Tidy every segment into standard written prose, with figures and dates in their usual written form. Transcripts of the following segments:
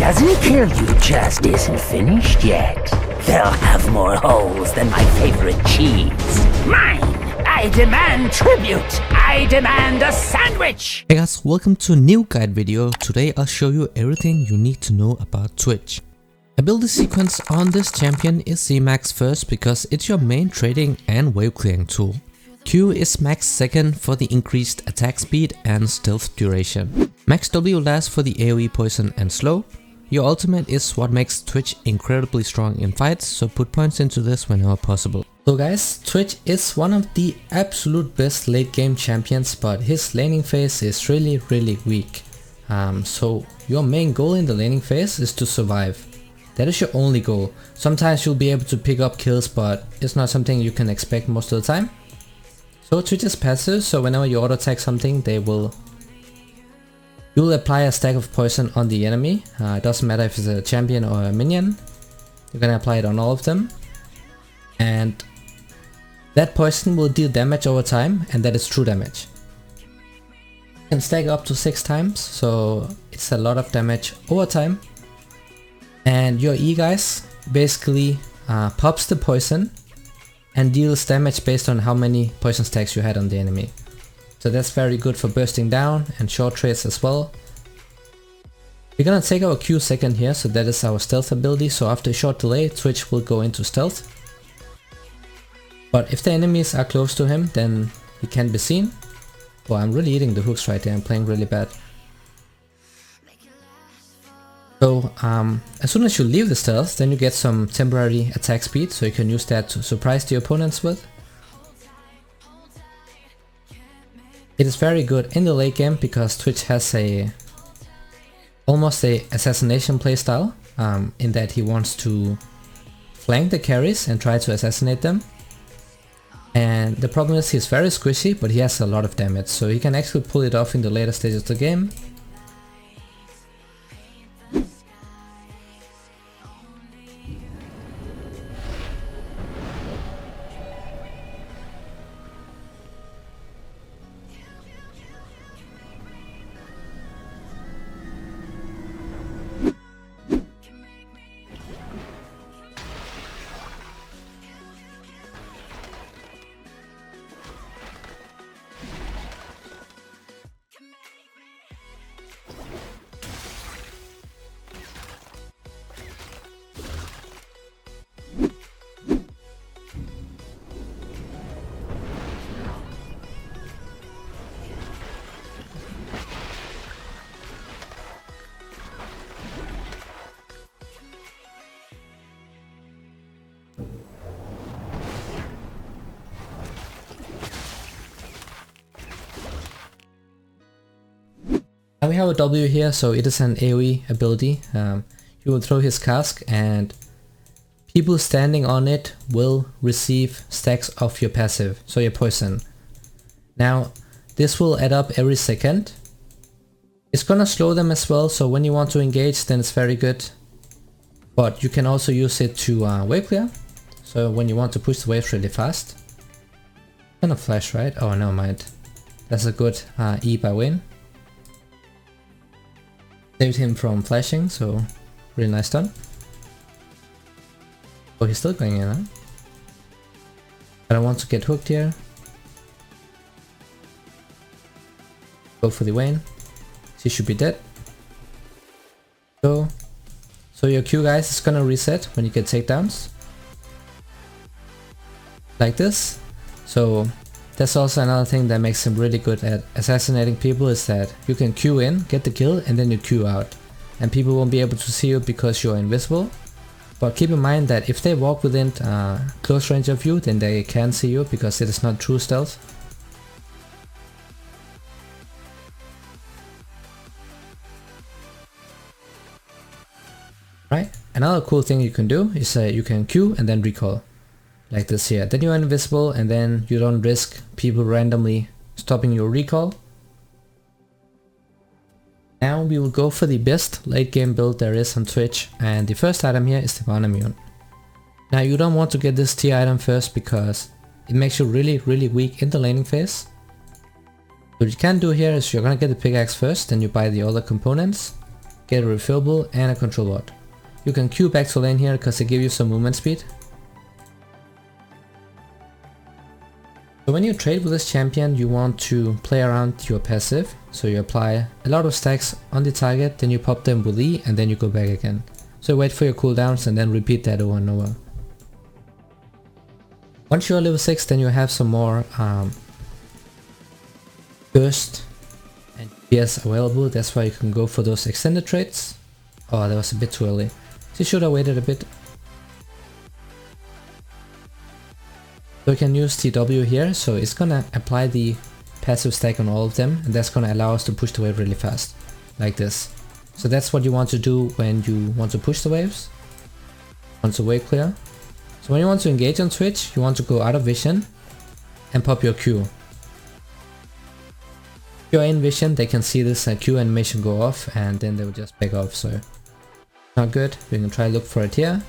doesn't kill you just isn't finished yet. They'll have more holes than my favorite cheese. Mine! I demand tribute! I demand a sandwich! Hey guys, welcome to a new guide video. Today I'll show you everything you need to know about Twitch. Ability sequence on this champion is C max first because it's your main trading and wave clearing tool. Q is max second for the increased attack speed and stealth duration. Max W lasts for the AoE poison and slow. Your ultimate is what makes Twitch incredibly strong in fights, so put points into this whenever possible. So guys, Twitch is one of the absolute best late game champions, but his laning phase is really weak. So your main goal in the laning phase is to survive. That is your only goal. Sometimes you'll be able to pick up kills, but it's not something you can expect most of the time. So Twitch is passive, so whenever you auto attack something, you'll apply a stack of poison on the enemy. It doesn't matter if it's a champion or a minion. You're gonna apply it on all of them. And that poison will deal damage over time, and that is true damage. You can stack up to 6 times, so it's a lot of damage over time. And your E guys basically pops the poison and deals damage based on how many poison stacks you had on the enemy. So that's very good for bursting down and short trades as well. We're gonna take our Q second here, so that is our stealth ability. So after a short delay, Twitch will go into stealth. But if the enemies are close to him, then he can't be seen. Well, I'm really eating the hooks right there, I'm playing really bad. So as soon as you leave the stealth, then you get some temporary attack speed, so you can use that to surprise the opponents with. It is very good in the late game because Twitch has almost a assassination playstyle, in that he wants to flank the carries and try to assassinate them. And the problem is he's very squishy, but he has a lot of damage, so he can actually pull it off in the later stages of the game. Now we have a W here, so it is an AoE ability. He will throw his cask and people standing on it will receive stacks of your passive, so your poison. Now this will add up every second. It's gonna slow them as well, so when you want to engage then it's very good. But you can also use it to wave clear, so when you want to push the waves really fast. Gonna flash, right? Oh, never mind. That's a good E by Wayne. Saved him from flashing, so really nice done. Oh, he's still going in, huh? I don't want to get hooked here. Go for the Wayne. She should be dead. So your Q guys is gonna reset when you get takedowns. Like this. So that's also another thing that makes him really good at assassinating people, is that you can Q in, get the kill, and then you Q out. And people won't be able to see you because you're invisible. But keep in mind that if they walk within close range of you, then they can see you because it is not true stealth. Right? Another cool thing you can do is you can Q and then recall. Like this here. Then you're invisible and then you don't risk people randomly stopping your recall. Now we will go for the best late game build there is on Twitch, and the first item here is the Bound Immune. Now you don't want to get this tier item first because it makes you really weak in the laning phase. What you can do here is you're gonna get the pickaxe first, then you buy the other components. get a refillable and a control ward. You can queue back to lane here because they give you some movement speed. So when you trade with this champion, you want to play around your passive. So you apply a lot of stacks on the target, then you pop them with E and then you go back again. So wait for your cooldowns and then repeat that over and over. Once you're level 6, then you have some more burst and PS available. That's why you can go for those extended trades. Oh, that was a bit too early. So you should have waited a bit. So you can use TW here, so it's gonna apply the passive stack on all of them, and that's gonna allow us to push the wave really fast, like this. So that's what you want to do when you want to push the waves, once the wave clear. So when you want to engage on Twitch, you want to go out of vision and pop your Q. If you're in vision, they can see this Q animation go off and then they will just back off, so not good. We can try look for it here.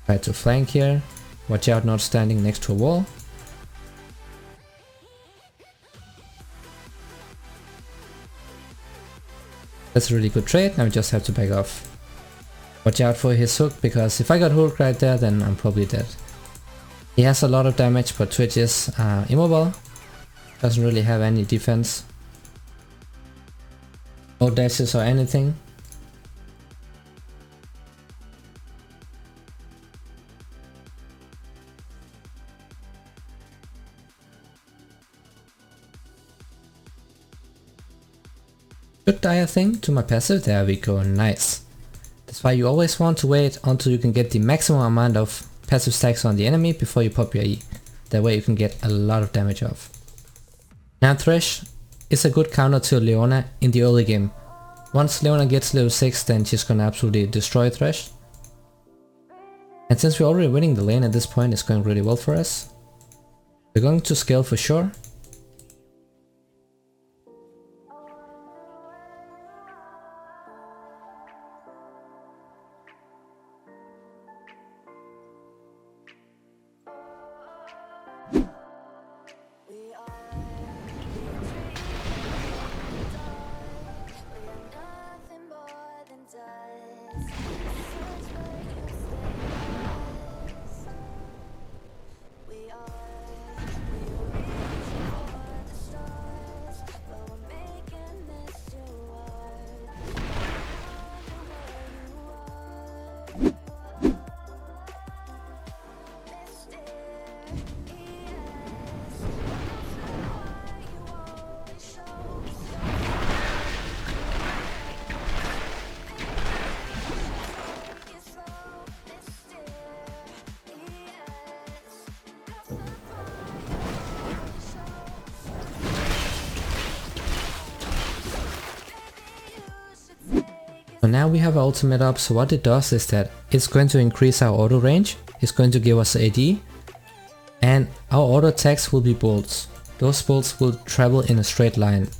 Try to flank here. Watch out not standing next to a wall. That's a really good trade, now we just have to back off. Watch out for his hook, because if I got hooked right there, then I'm probably dead. He has a lot of damage, but Twitch is immobile. Doesn't really have any defense. No dashes or anything. Should die, I think, to my passive. There we go, nice. That's why you always want to wait until you can get the maximum amount of passive stacks on the enemy before you pop your E. That way you can get a lot of damage off. Now Thresh is a good counter to Leona in the early game. Once Leona gets level 6, then she's gonna absolutely destroy Thresh. And since we're already winning the lane at this point, it's going really well for us. We're going to scale for sure. So now we have our ultimate up, so what it does is that it's going to increase our auto range, it's going to give us AD, and our auto attacks will be bolts. Those bolts will travel in a straight line,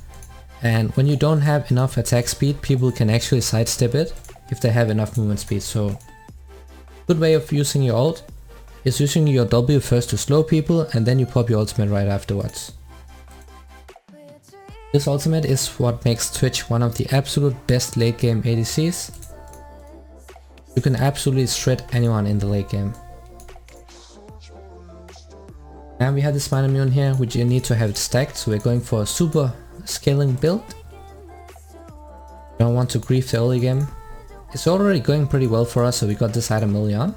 and when you don't have enough attack speed, people can actually sidestep it if they have enough movement speed. So good way of using your ult is using your W first to slow people and then you pop your ultimate right afterwards. This ultimate is what makes Twitch one of the absolute best late game ADCs. You can absolutely shred anyone in the late game. Now we have this Minor Immune here, which you need to have it stacked, so we're going for a super scaling build. You don't want to grief the early game. It's already going pretty well for us, so we got this item early on.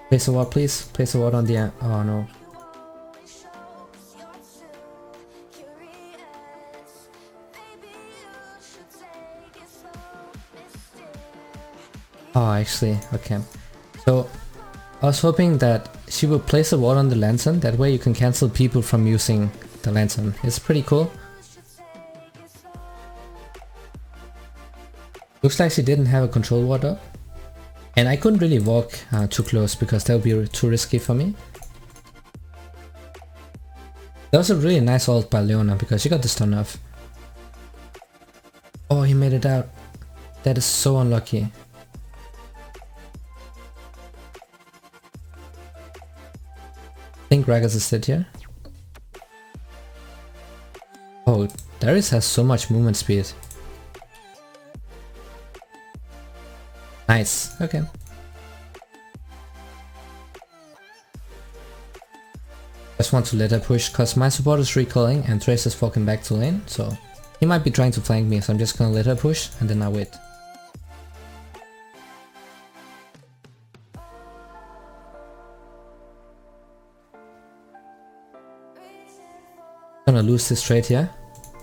Place a ward, please. Place a ward on the... oh no. Oh, actually, okay. So, I was hoping that she would place a ward on the lantern. That way you can cancel people from using the lantern. It's pretty cool. Looks like she didn't have a control ward up. And I couldn't really walk too close because that would be too risky for me. That was a really nice ult by Leona because she got the stun off. Oh, he made it out. That is so unlucky. think Gragas is dead here. Oh, Darius has so much movement speed. Nice, okay. Just want to let her push, cause my support is recalling and Trace is walking back to lane, so he might be trying to flank me, so I'm just gonna let her push and then I wait. Gonna lose this trade here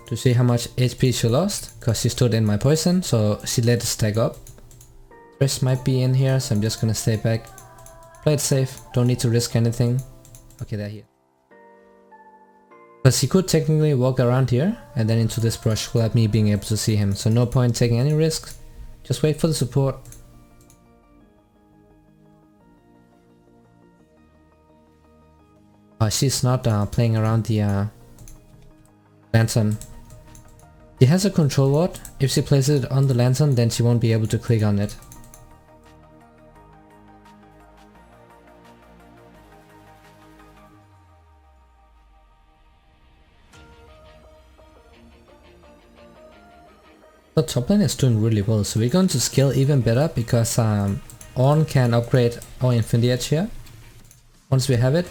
to see how much HP she lost, cause she stood in my poison, so she let it stack up. Trace might be in here, so I'm just gonna stay back. Play it safe, don't need to risk anything. Okay, they're here. Because he could technically walk around here and then into this brush without me being able to see him, so no point taking any risks. Just wait for the support. She's not playing around the lantern. She has a control ward. If she places it on the lantern, then she won't be able to click on it. The top lane is doing really well, so we're going to scale even better because Ornn can upgrade our Infinity Edge here. Once we have it,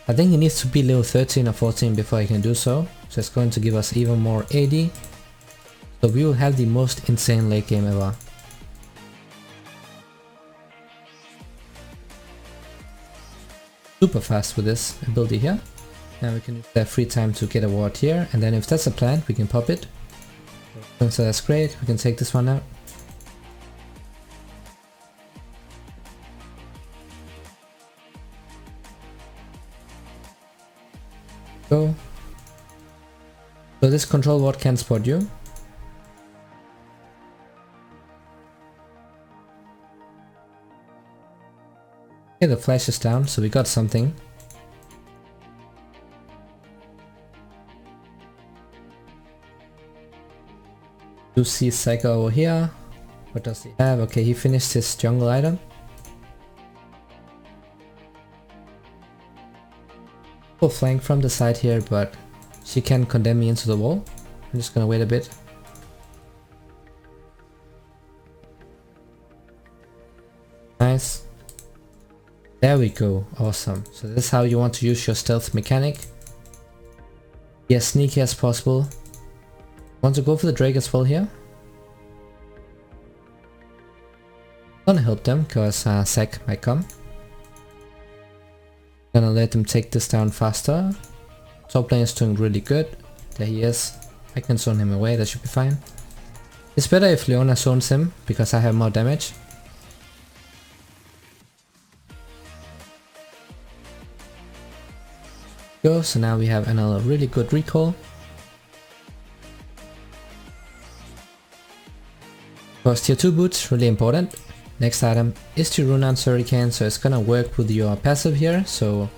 I think he needs to be level 13 or 14 before he can do so. So it's going to give us even more AD. So we will have the most insane late game ever. Super fast with this ability here. Now we can use that free time to get a ward here, and then if that's a plant, we can pop it. So that's great, we can take this one out. Go. So this control ward can spot you. Okay, the flash is down, so we got something. You see Psycho over here. What does he have? Okay, he finished his jungle item. Full flank from the side here, but she can condemn me into the wall. I'm just gonna wait a bit. Nice. There we go, awesome. So this is how you want to use your stealth mechanic. Be as sneaky as possible. Want to go for the Drake as well here. Gonna help them because Zac might come. Gonna let them take this down faster. Top lane is doing really good. There he is. I can zone him away, that should be fine. It's better if Leona zones him because I have more damage. Go, so now we have another really good recall. Of course, tier 2 boots, really important. Next item is to Runaan's Hurricane, so it's gonna work with your passive here, so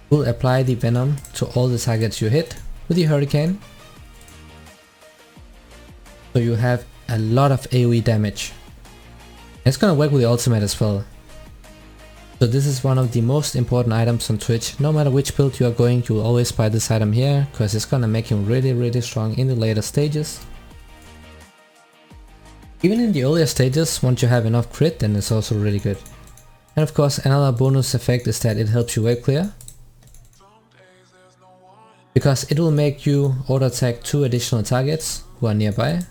we'll apply the Venom to all the targets you hit with the Hurricane. So you have a lot of AoE damage. It's gonna work with the ultimate as well. So this is one of the most important items on Twitch. No matter which build you are going, you will always buy this item here, because it's gonna make him really strong in the later stages. Even in the earlier stages, once you have enough crit, then it's also really good. And of course, another bonus effect is that it helps you wave clear. Because it will make you auto attack 2 additional targets who are nearby.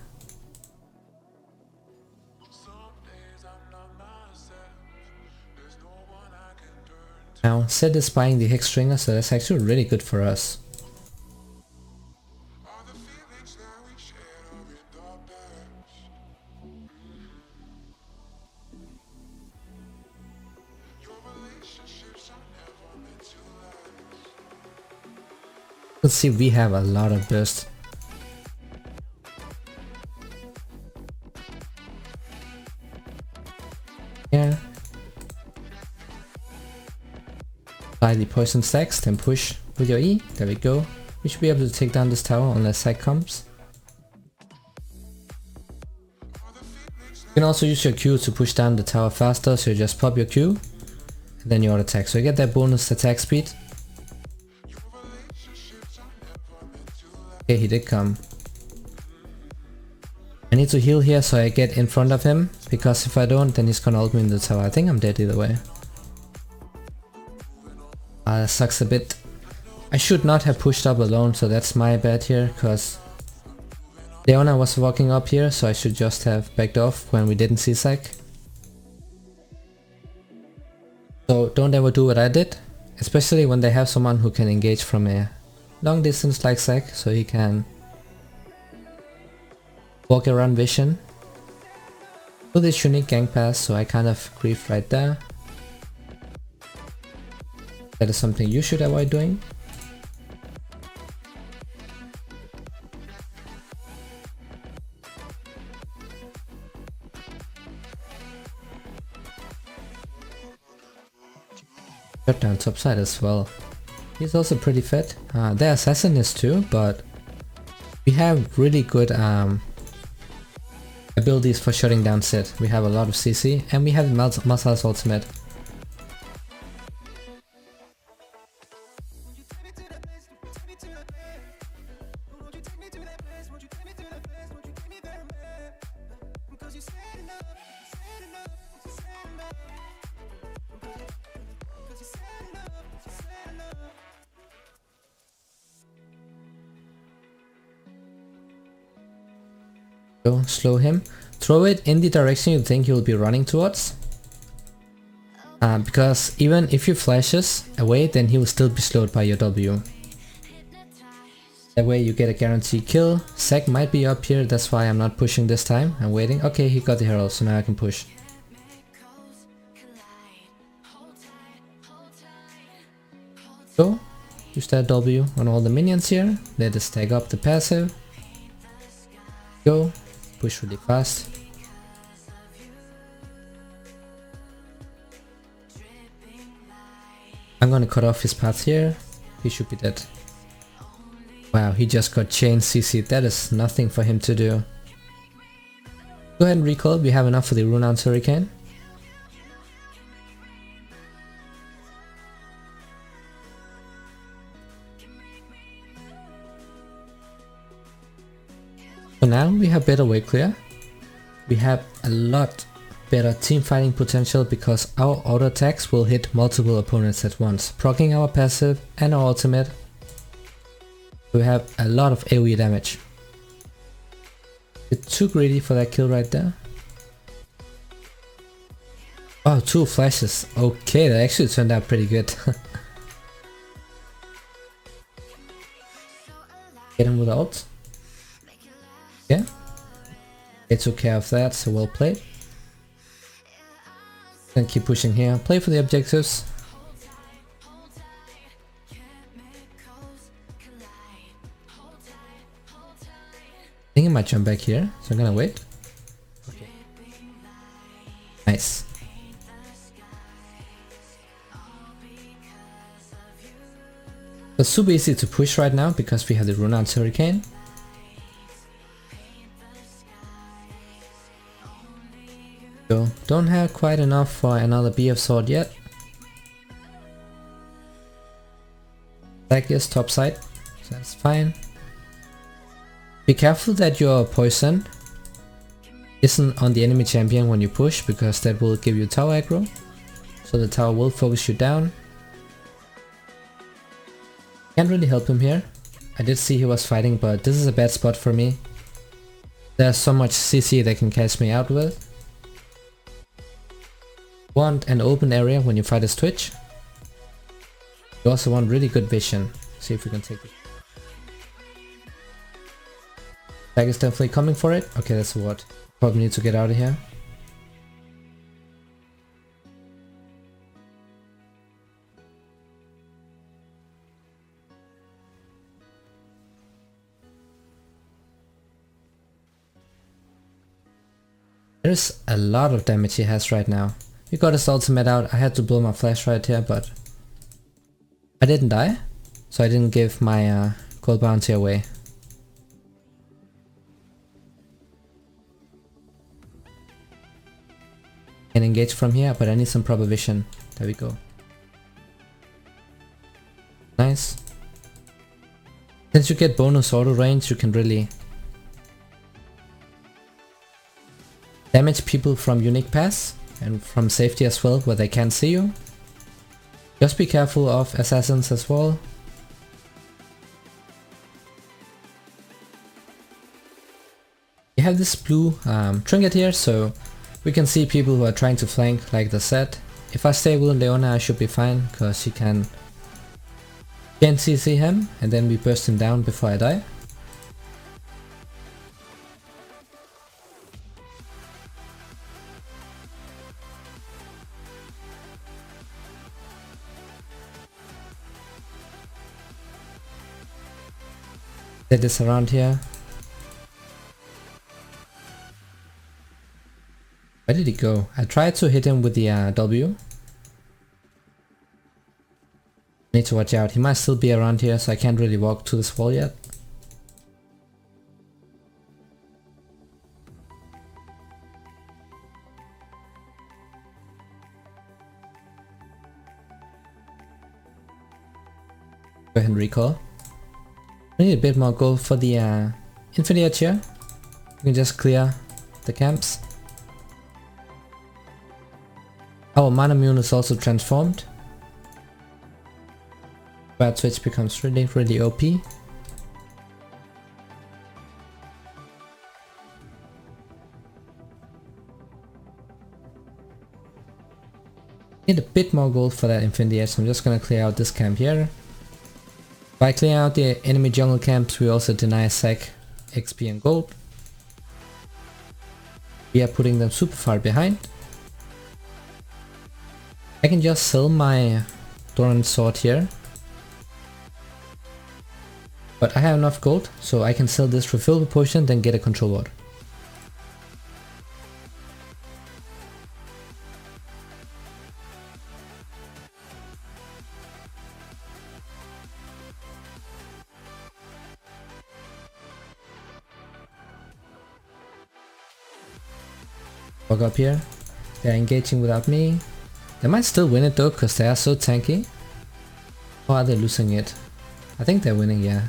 Now, Zed is buying the Hex Stringer, so that's actually really good for us. Let's see, we have a lot of burst. Yeah. Apply the poison stacks, then push with your E. There we go. We should be able to take down this tower unless Zac comes. You can also use your Q to push down the tower faster, so you just pop your Q. and then your attack. So you get that bonus attack speed. Okay, he did come. I need to heal here so I get in front of him, because if I don't, then he's gonna ult me in the tower. I think I'm dead either way. That sucks a bit. I should not have pushed up alone, so that's my bad here, because Leona was walking up here, so I should just have backed off when we didn't see Zac. So don't ever do what I did, especially when they have someone who can engage from a long distance like Zac, so he can walk around vision. Do this unique gang pass, so I kind of griefed right there. That is something you should avoid doing. Shut down topside as well. He's also pretty fed. The assassin is too, but we have really good abilities for shutting down Sid. We have a lot of CC and we have Masal's ultimate. Go slow him. Throw it in the direction you think he will be running towards. Because even if you flashes away, then he will still be slowed by your W. That way you get a guaranteed kill. Zac might be up here, that's why I'm not pushing this time. I'm waiting. Okay, he got the herald, so now I can push. Go. Use that W on all the minions here. Let us stack up the passive. Go. Push really fast. I'm gonna cut off his path here. He should be dead. Wow, he just got chain CC. That is nothing for him to do. Go ahead and recall. We have enough for the Rune-Aunt Hurricane. So now we have better wave clear. We have a lot better team fighting potential because our auto attacks will hit multiple opponents at once, proccing our passive and our ultimate. We have a lot of AoE damage. It's too greedy for that kill right there. Oh, 2 flashes. Okay, that actually turned out pretty good. Get him with the ult. Yeah, they took care of that, so well played. Then keep pushing here, play for the objectives. I think I might jump back here, so I'm gonna wait. Okay. Nice. It's super easy to push right now because we have the Rune-Aunt Hurricane. So don't have quite enough for another BF sword yet. Zac is topside, so that's fine. Be careful that your poison isn't on the enemy champion when you push, because that will give you tower aggro. So the tower will focus you down. Can't really help him here. I did see he was fighting, but this is a bad spot for me. There's so much CC they can catch me out with. Want an open area when you fight as Twitch. You also want really good vision. See if we can take it. Zac is definitely coming for it. Okay, that's a ward. Probably need to get out of here. There's a lot of damage he has right now. He got his ultimate out. I had to blow my flash right here, but I didn't die, so I didn't give my gold bounty away. Can engage from here, but I need some proper vision. There we go. Nice. Since you get bonus auto range, you can really damage people from unique paths and from safety as well, where they can't see you. Just be careful of assassins as well. We have this blue trinket here, so we can see people who are trying to flank like the set. If I stay with Leona, I should be fine, because he can't CC him, and then we burst him down before I die. Set this around here. Where did he go? I tried to hit him with the W. Need to watch out, he might still be around here, so I can't really walk to this wall yet. Go ahead and recall. I need a bit more gold for the Infinity Edge here. You can just clear the camps. Our mana mune is also transformed. Bad switch becomes really OP. Need a bit more gold for that Infinity Edge, so I'm just gonna clear out this camp here. By clearing out the enemy jungle camps, we also deny Zac XP and gold. We are putting them super far behind. I can just sell my Doran sword here. But I have enough gold, so I can sell this refill potion, then get a control ward. Walk up here. They're engaging without me. They might still win it though, because they are so tanky. Or are they losing it? I think they're winning, yeah.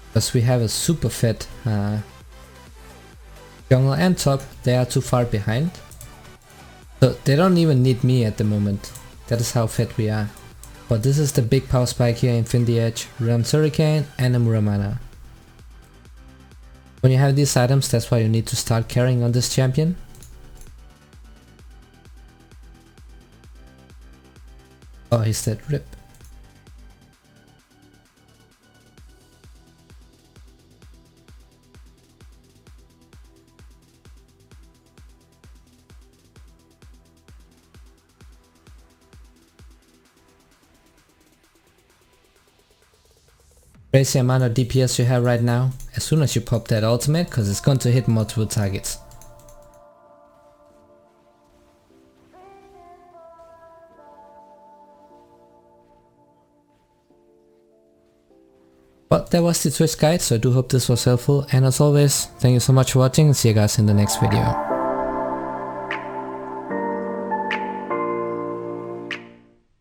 Because we have a super fed jungle and top, they are too far behind. So they don't even need me at the moment. That is how fed we are. But this is the big power spike here, Infinity Edge, Realm's Hurricane and a Muramana. When you have these items, that's why you need to start carrying on this champion. Oh, he's dead, rip. Crazy amount of DPS you have right now, as soon as you pop that ultimate, because it's going to hit multiple targets. But that was the Twitch guide, so I do hope this was helpful, and as always, thank you so much for watching and see you guys in the next video.